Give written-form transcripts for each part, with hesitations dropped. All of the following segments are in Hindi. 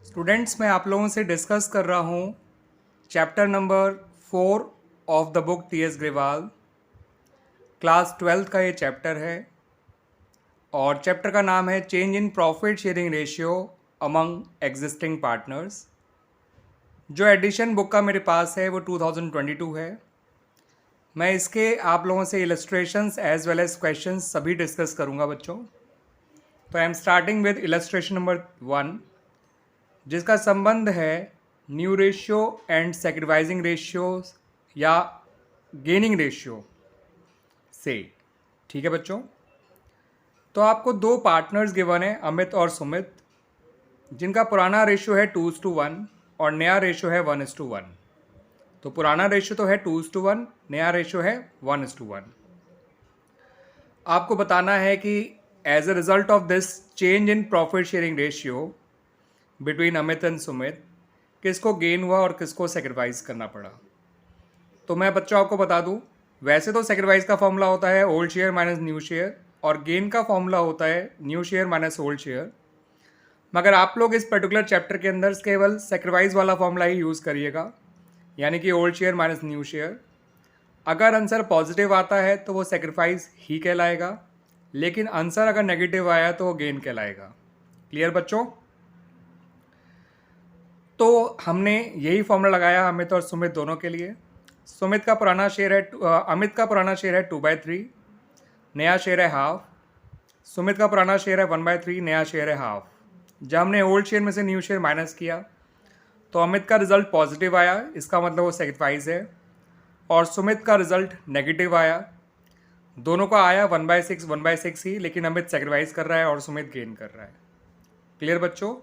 स्टूडेंट्स, मैं आप लोगों से डिस्कस कर रहा हूँ chapter number 4 of the book T S Grewal. Class 12th का ये चैप्टर है और चैप्टर का नाम है change in profit sharing ratio among existing partners. जो एडिशन बुक का मेरे पास है वो 2022 है। मैं इसके आप लोगों से illustrations as well as questions सभी डिस्कस करूँगा बच्चों। तो I am starting with illustration number 1, जिसका संबंध है new ratio and sacrificing ratio या गेनिंग रेशियो से। ठीक है बच्चों, तो आपको दो पार्टनर्स गिवन है, अमित और सुमित, जिनका पुराना रेशियो है 2:1 और नया रेशियो है 1:1। तो पुराना रेशियो तो है 2:1, नया रेशियो है 1:1। आपको बताना है कि as a result of this change in profit sharing ratio between Amit and Sumit किसको गेन हुआ और किसको सेक्रीफाइस करना पड़ा। तो मैं बच्चों आपको बता दूं, वैसे तो सेक्रीफाइस का फॉर्मूला होता है old share minus new share और गेन का फॉर्मूला होता है new share minus old share, मगर आप लोग इस पर्टिकुलर चैप्टर के अंदर केवल सेक्रीफाइस वाला फॉर्मूला ही यूज़ करिएगा, यानी कि old share minus new share. अगर आंसर पॉजिटिव आता है तो वो सेक्रीफाइस ही कहलाएगा, लेकिन आंसर अगर नेगेटिव आया तो वो गेन कहलाएगा। क्लियर बच्चों? तो हमने यही फॉर्मूला लगाया अमित और सुमित दोनों के लिए। सुमित का पुराना शेयर है अमित का पुराना शेयर है 2/3, नया शेयर है हाफ। सुमित का पुराना शेयर है 1/3, नया शेयर है हाफ। जब हमने ओल्ड शेयर में से न्यू शेयर माइनस किया तो अमित का रिजल्ट पॉजिटिव आया, इसका मतलब वो सेक्रीफाइस है, और सुमित का रिजल्ट नेगेटिव आया। दोनों का आया 1/6 ही, लेकिन अमित सेक्रीफाइस कर रहा है और सुमित गेन कर रहा है। क्लियर बच्चों?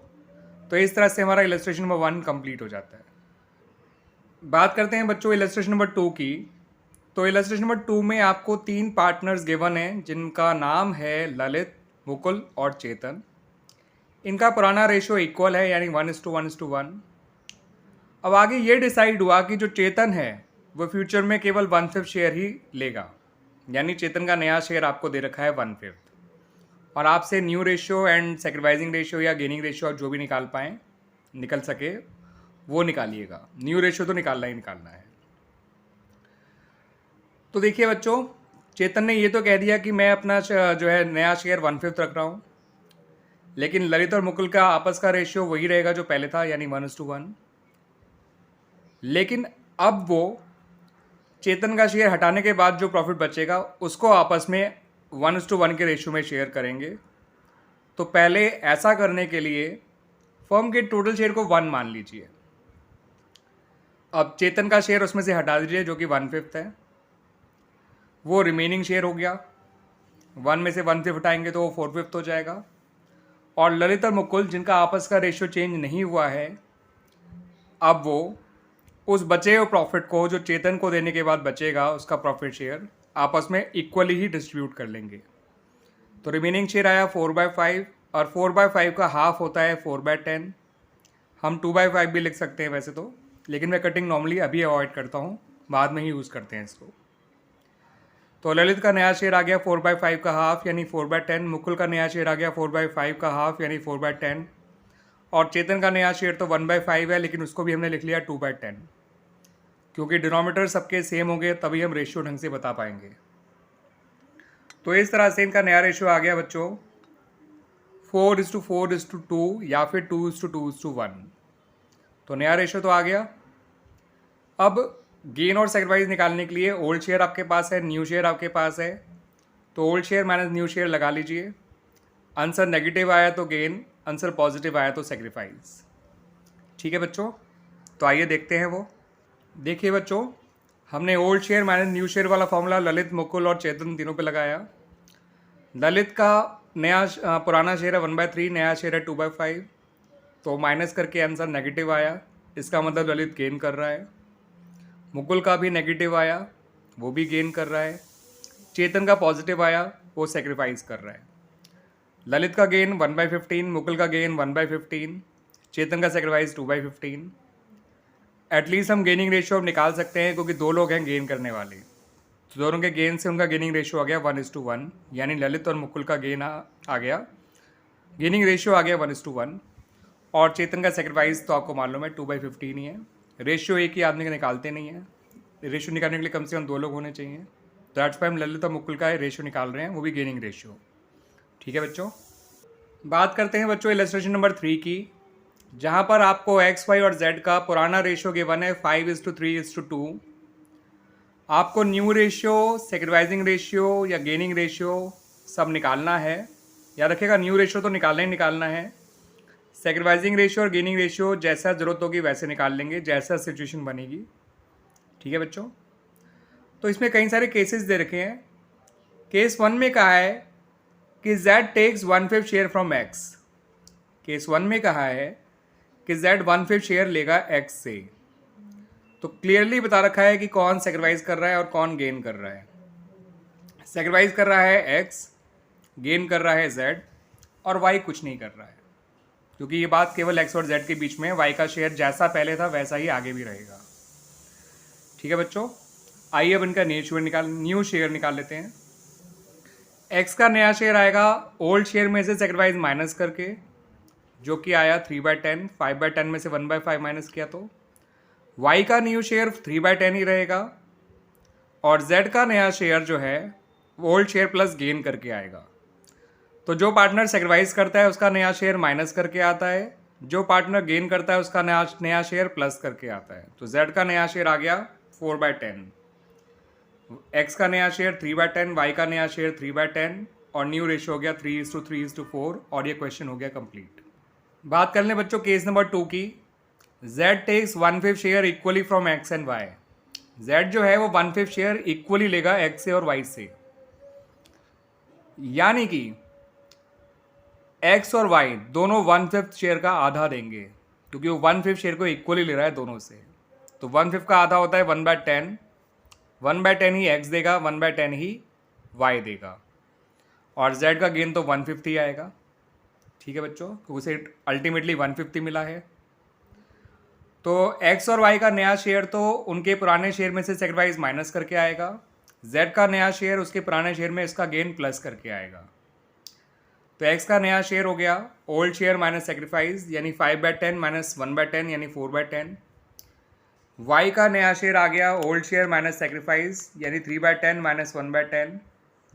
तो इस तरह से हमारा इलस्ट्रेशन नंबर 1 कंप्लीट हो जाता है। बात करते हैं बच्चों इलस्ट्रेशन नंबर 2 की। तो इलस्ट्रेशन नंबर 2 में आपको 3 पार्टनर्स गिवन हैं, जिनका नाम है ललित, मुकुल और चेतन। इनका पुराना रेशियो इक्वल है, यानी 1:1:1। अब आगे ये डिसाइड हुआ कि जो चेतन है वो फ्यूचर में केवल 1/5 शेयर ही लेगा, यानी चेतन का नया शेयर आपको दे रखा है 1/5, और आपसे new ratio and sacrificing ratio या गेनिंग रेशियो जो भी निकल सके वो निकालिएगा। न्यू रेशियो तो निकालना ही निकालना है। तो देखिए बच्चों, चेतन ने ये तो कह दिया कि मैं अपना जो है नया शेयर 1/5 रख रहा हूँ, लेकिन ललित और मुकुल का आपस का रेशियो वही रहेगा जो पहले था, यानी 1:1। लेकिन अब वो चेतन का शेयर हटाने के बाद जो प्रॉफिट बचेगा उसको आपस में 1:1 के रेशियो में शेयर करेंगे। तो पहले ऐसा करने के लिए फर्म के टोटल शेयर को 1 मान लीजिए। अब चेतन का शेयर उसमें से हटा दीजिए जो कि 1/5 है, वो रिमेनिंग शेयर हो गया। 1 में से 1/5 हटाएंगे तो वो 4/5 हो जाएगा। और ललित और मुकुल, जिनका आपस का रेशियो चेंज नहीं हुआ है, अब वो उस बचे हुए प्रॉफिट को जो चेतन को देने के बाद बचेगा उसका प्रॉफिट शेयर आपस में इक्वली ही डिस्ट्रीब्यूट कर लेंगे। तो रिमेनिंग शेयर आया 4/5, और 4/5 का हाफ होता है 4/10। हम 2/5 भी लिख सकते हैं वैसे तो, लेकिन मैं कटिंग नॉर्मली अभी अवॉइड करता हूँ, बाद में ही यूज़ करते हैं इसको। तो ललित का नया शेयर आ गया 4/5 का हाफ, यानी 4/10। मुकुल का नया शेयर आ गया 4/5 का हाफ, यानी 4/10। और चेतन का नया शेयर तो 1/5 है, लेकिन उसको भी हमने लिख लिया 2/10, क्योंकि डिनोमिनेटर सबके सेम होंगे तभी हम रेशियो ढंग से बता पाएंगे। तो इस तरह से इनका नया रेशियो आ गया बच्चों 4:4:2 या फिर 2:2:1। तो नया रेशियो तो आ गया। अब गेन और सेक्रीफाइस निकालने के लिए ओल्ड शेयर आपके पास है, न्यू शेयर आपके पास है, तो old share minus new share लगा लीजिए। आंसर नेगेटिव आया तो गेन, आंसर पॉजिटिव आया तो सेक्रीफाइस। ठीक है बच्चों, तो आइए देखते हैं वो। देखिए बच्चों, हमने old share minus new share वाला फॉर्मूला ललित, मुकुल और चेतन तीनों पे लगाया। ललित का नया पुराना शेयर है 1/3, नया शेयर है 2/5, तो माइनस करके आंसर नेगेटिव आया, इसका मतलब ललित गेन कर रहा है। मुकुल का भी नेगेटिव आया, वो भी गेन कर रहा है। चेतन का पॉजिटिव आया, वो सेक्रीफाइस कर रहा है। ललित का गेन 1/15, मुकुल का गेन 1/15, चेतन का सेक्रीफाइस 2/15। एटलीस्ट हम गेनिंग रेशियो अब निकाल सकते हैं, क्योंकि दो लोग हैं गेन करने वाले, तो दोनों के गेन से उनका गेनिंग रेशियो आ गया 1:1, यानी ललित और मुकुल का गेन आ गया, गेनिंग रेशियो आ गया 1:1। और चेतन का सेक्रीफाइस तो आपको मालूम है 2/15 ही है। रेशियो एक ही आदमी का निकालते नहीं है, रेशियो निकालने के लिए कम से कम 2 लोग होने चाहिए। तो दैट्स वाई हम ललित और मुकुल का रेशियो निकाल रहे हैं, वो भी गेनिंग रेशियो। ठीक है बच्चों, बात करते हैं बच्चों इलस्ट्रेशन नंबर 3 की, जहाँ पर आपको एक्स वाई और जेड का पुराना रेशियो गिवन है 5:3:2। आपको न्यू रेशियो, सेक्रीफाइसिंग रेशियो या गेनिंग रेशियो सब निकालना है। याद रखिएगा न्यू रेशियो तो निकालना ही निकालना है, सेक्रीफाइसिंग रेशियो और गेनिंग रेशियो जैसा ज़रूरत होगी वैसे निकाल लेंगे, जैसा सिचुएशन बनेगी। ठीक है बच्चों, तो इसमें कई सारे केसेस दे रखे हैं। केस 1 में कहा है कि z takes 1/5 share from x। Case 1 में कहा है कि z 1/5 शेयर लेगा x से। तो क्लियरली बता रखा है कि कौन सेक्रीफाइस कर रहा है और कौन गेन कर रहा है। सेक्रीफाइस कर रहा है x, गेन कर रहा है z, और y कुछ नहीं कर रहा है, क्योंकि ये बात केवल x और z के बीच में है। y का शेयर जैसा पहले था वैसा ही आगे भी रहेगा। ठीक है बच्चों, आइए अब इनका न्यू शेयर निकाल लेते हैं। x का नया शेयर आएगा ओल्ड शेयर में से सेक्रीफाइस माइनस करके, जो कि आया 3/10। 5/10 में से 1/5 माइनस किया तो y का न्यू शेयर 3/10 ही रहेगा, और z का नया शेयर जो है ओल्ड शेयर प्लस गेन करके आएगा। तो जो पार्टनर सेक्रीफाइस करता है उसका नया शेयर माइनस करके आता है, जो पार्टनर गेन करता है उसका नया शेयर प्लस करके आता है। तो z का नया शेयर आ गया 4/10, x का नया शेयर 3/10, y का नया शेयर 3/10, और न्यू रेशियो हो गया 3:3:4, और ये क्वेश्चन हो गया कंप्लीट। बात कर लें बच्चों केस नंबर 2 की। z takes 1/5 share equally from x and y। z जो है वो 1/5 शेयर इक्वली लेगा x से और y से, यानी कि x और y दोनों 1/5 शेयर का आधा देंगे, क्योंकि वो 1/5 शेयर को इक्वली ले रहा है दोनों से। तो 1/5 का आधा होता है 1/10, 1/10 ही x देगा, 1/10 ही y देगा, और z का गेन तो 150 आएगा। ठीक है बच्चों, तो उसे अल्टीमेटली 150 मिला है। तो x और y का नया शेयर तो उनके पुराने शेयर में से सेक्रीफाइस माइनस करके आएगा, z का नया शेयर उसके पुराने शेयर में इसका गेन प्लस करके आएगा। तो x का नया शेयर हो गया ओल्ड शेयर माइनस सेक्रीफाइस, यानी 5/10 माइनस 1/10 यानी 4/10। y का नया शेयर आ गया ओल्ड शेयर माइनस सेक्रीफाइस, यानी 3/10 माइनस 1/10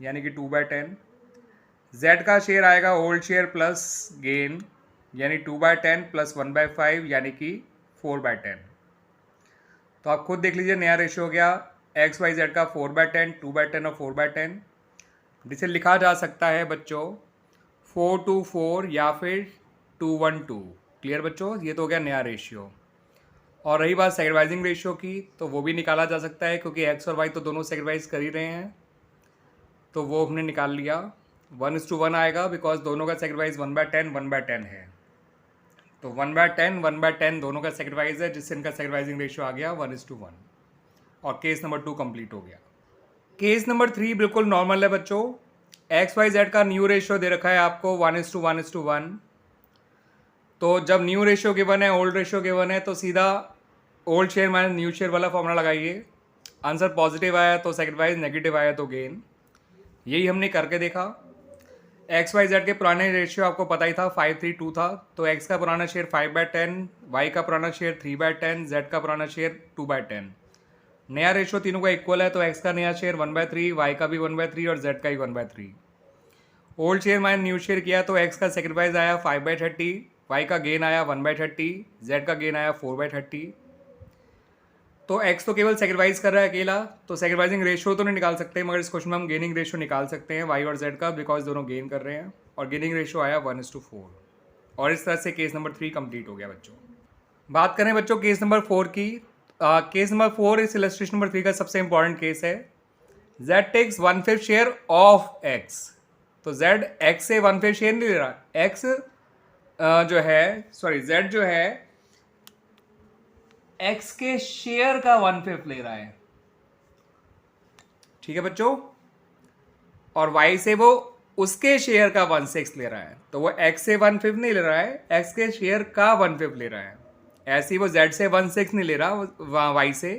यानी कि 2/10। z का शेयर आएगा ओल्ड शेयर प्लस गेन, यानी 2/10 प्लस 1/5 यानी कि 4/10। तो आप खुद देख लीजिए, नया रेशियो हो गया एक्स वाई जेड का 4/10, 2/10 और 4/10, जिसे लिखा जा सकता है बच्चों 4:4 या फिर 2:1:2। क्लियर बच्चों, ये तो हो गया नया रेशियो। और रही बात सेक्रीफाइसिंग रेशियो की, तो वो भी निकाला जा सकता है, क्योंकि एक्स और वाई तो दोनों सेक्रीफाइस कर ही रहे हैं, तो वो हमने निकाल लिया। 1:1 आएगा, बिकॉज दोनों का सेक्रीफाइस 1/10 1/10 है। तो 1/10 1/10 दोनों का सेक्रीफाइस है, जिससे इनका सेक्रीफाइसिंग रेशियो आ गया 1:1, और केस नंबर 2 कंप्लीट हो गया। केस नंबर 3 बिल्कुल नॉर्मल है बच्चों। एक्स वाई जेड का न्यू रेशियो दे रखा है आपको 1:1:1। तो जब न्यू रेशियो गिवन है, ओल्ड रेशियो गिवन है, तो सीधा old share minus new share वाला फॉर्मूला लगाइए। आंसर पॉजिटिव आया तो सेक्रीफाइस, नेगेटिव आया तो गेन। यही हमने करके देखा। एक्स वाई जेड के पुराने रेशियो आपको पता ही था 5:3:2 था, तो एक्स का पुराना शेयर 5/10, वाई का पुराना शेयर 3/10, जेड का पुराना शेयर 2/10। नया रेशियो तीनों का इक्वल है, तो एक्स का नया शेयर 1/3, वाई का भी 1/3 और जेड का भी 1/3। Old share minus new share किया तो एक्स का सेक्रीफाइस आया 5/30, वाई का गेन आया 1/30, जेड का गेन आया 4/30। तो एक्स तो केवल सेक्रीफाइस कर रहा है अकेला, तो सेक्रीफाइसिंग रेशियो तो नहीं निकाल सकते, मगर इस क्वेश्चन में हम गेनिंग रेशियो निकाल सकते हैं वाई और जेड का, बिकॉज दोनों गेन कर रहे हैं, और गेनिंग रेशियो आया 1:4। और इस तरह से केस नंबर 3 कंप्लीट हो गया बच्चों। बात करें बच्चों केस नंबर 4 की। केस नंबर 4 इस इलस्ट्रेशन नंबर 3 का सबसे इंपॉर्टेंट केस है। z takes 1/5 share of x। तो z x से 1/5 शेयर नहीं ले रहा, x z जो है x के शेयर का 1/5 ले रहा है। ठीक है बच्चों, और y से वो उसके शेयर का 1/6 ले रहा है, तो वो x से 1/5 नहीं ले रहा है, x के शेयर का 1/5 ले रहा है। ऐसे ही वो z से 1/6 नहीं ले रहा y से,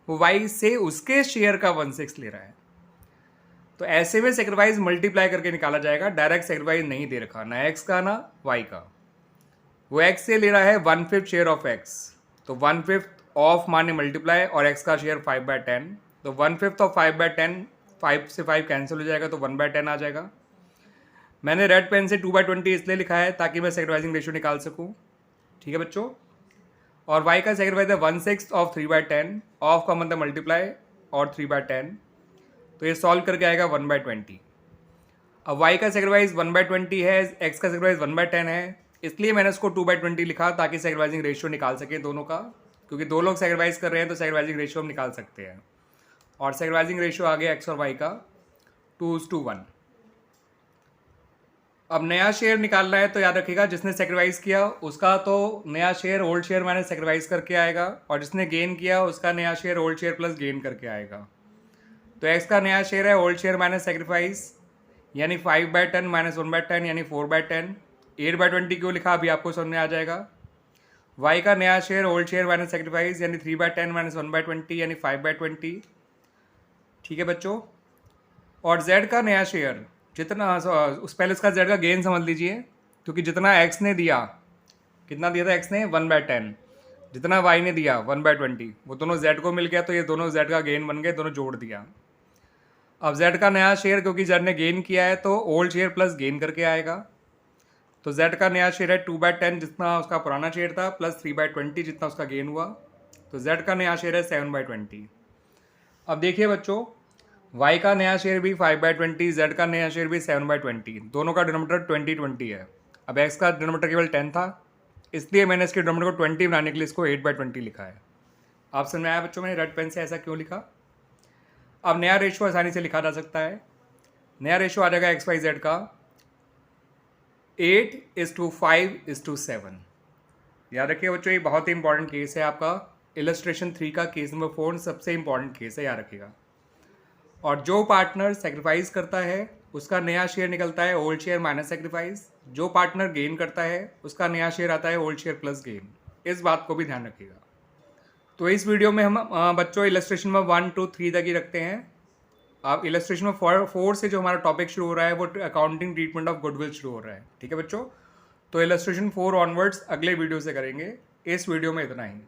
वो y से उसके शेयर का 1/6 ले रहा है। तो ऐसे में सेक्रीफाइस मल्टीप्लाई करके निकाला जाएगा, डायरेक्ट सेक्रीफाइस नहीं दे रखा, ना x का ना y का। वो एक्स से ले रहा है 1/5 शेयर ऑफ एक्स, तो 1/5 ऑफ माने मल्टीप्लाई और एक्स का शेयर 5/10, तो 1/5 ऑफ 5/10, 5 से 5 कैंसिल हो जाएगा तो 1/10 आ जाएगा। मैंने रेड पेन से 2/20 इसलिए लिखा है ताकि मैं सेक्रेटाइजिंग रेशियो निकाल सकूँ। ठीक है बच्चों। और y का सेक्रेटाइज है 1/6 ऑफ 3/10, ऑफ का मतलब मल्टीप्लाई और 3/10, तो ये सॉल्व करके आएगा 1/20। अब y का सेक्रेटाइज 1/20 है, x का सेक्रेटाइज 1/10 है, इसलिए मैंने इसको 2/20 लिखा ताकि सेक्रेटाइजिंग रेशियो निकाल सकें दोनों का, क्योंकि दो लोग सेक्रेटाइज कर रहे हैं तो सेक्रेटाइजिंग रेशियो हम निकाल सकते हैं। और सेक्रेटाइजिंग रेशियो आ गया x और y का 2:1। अब नया शेयर निकालना है तो याद रखिएगा जिसने सेक्रीफाइस किया उसका तो नया share old share minus sacrifice करके आएगा, और जिसने गेन किया उसका नया share old share plus gain करके आएगा। तो एक्स का नया शेयर है ओल्ड शेयर माइनस सेक्रीफाइस, यानी 5/10 माइनस 1/10 यानी 4/10। 8/20 क्यों लिखा अभी आपको समझ में आ जाएगा। वाई का नया share old share minus sacrifice यानी 3/10 माइनस 1/20 यानी 5/20। ठीक है बच्चों। और जेड का नया शेयर जितना उस पहले उसका जेड का गेन समझ लीजिए, क्योंकि जितना एक्स ने दिया, कितना दिया था एक्स ने 1/10, जितना वाई ने दिया 1/20, वो दोनों जेड को मिल गया तो ये दोनों जेड का गेन बन गए, दोनों जोड़ दिया। अब जेड का नया शेयर क्योंकि जेड ने गेन किया है तो ओल्ड शेयर प्लस गेन करके आएगा, तो जेड का नया शेयर है 2/10 जितना उसका पुराना शेयर था प्लस 3/20 जितना उसका गेन हुआ, तो जेड का नया शेयर है 7/20। अब देखिए बच्चों, y का नया शेयर भी 5/20, z का नया शेयर भी 7/20, दोनों का डिनोमिनेटर 20 है। अब x का डिनोमिनेटर केवल 10 था, इसलिए मैंने इसके डिनोमिनेटर को 20 बनाने के लिए इसको 8/20 लिखा है। आप समझ में आया बच्चों मैंने रेड पेन से ऐसा क्यों लिखा। अब नया रेशियो आसानी से लिखा जा सकता है। नया रेशियो आ जाएगा XYZ का 8:5:7। याद रखिए बच्चों, ये बहुत ही इंपॉर्टेंट केस है आपका, इलस्ट्रेशन 3 का केस नंबर 4 सबसे इंपॉर्टेंट केस है, याद रखिएगा। और जो पार्टनर सेक्रीफाइस करता है उसका नया शेयर निकलता है ओल्ड शेयर माइनस सेक्रीफाइस, जो पार्टनर गेन करता है उसका नया शेयर आता है ओल्ड शेयर प्लस गेन। इस बात को भी ध्यान रखिएगा। तो इस वीडियो में हम बच्चों इलस्ट्रेशन में 1, 2, 3 तक ही रखते हैं। अब इलस्ट्रेशन में 4 से जो हमारा टॉपिक शुरू हो रहा है वो अकाउंटिंग ट्रीटमेंट ऑफ गुडविल शुरू हो रहा है। ठीक है बच्चों, तो इलस्ट्रेशन 4 ऑनवर्ड्स अगले वीडियो से करेंगे। इस वीडियो में इतना ही।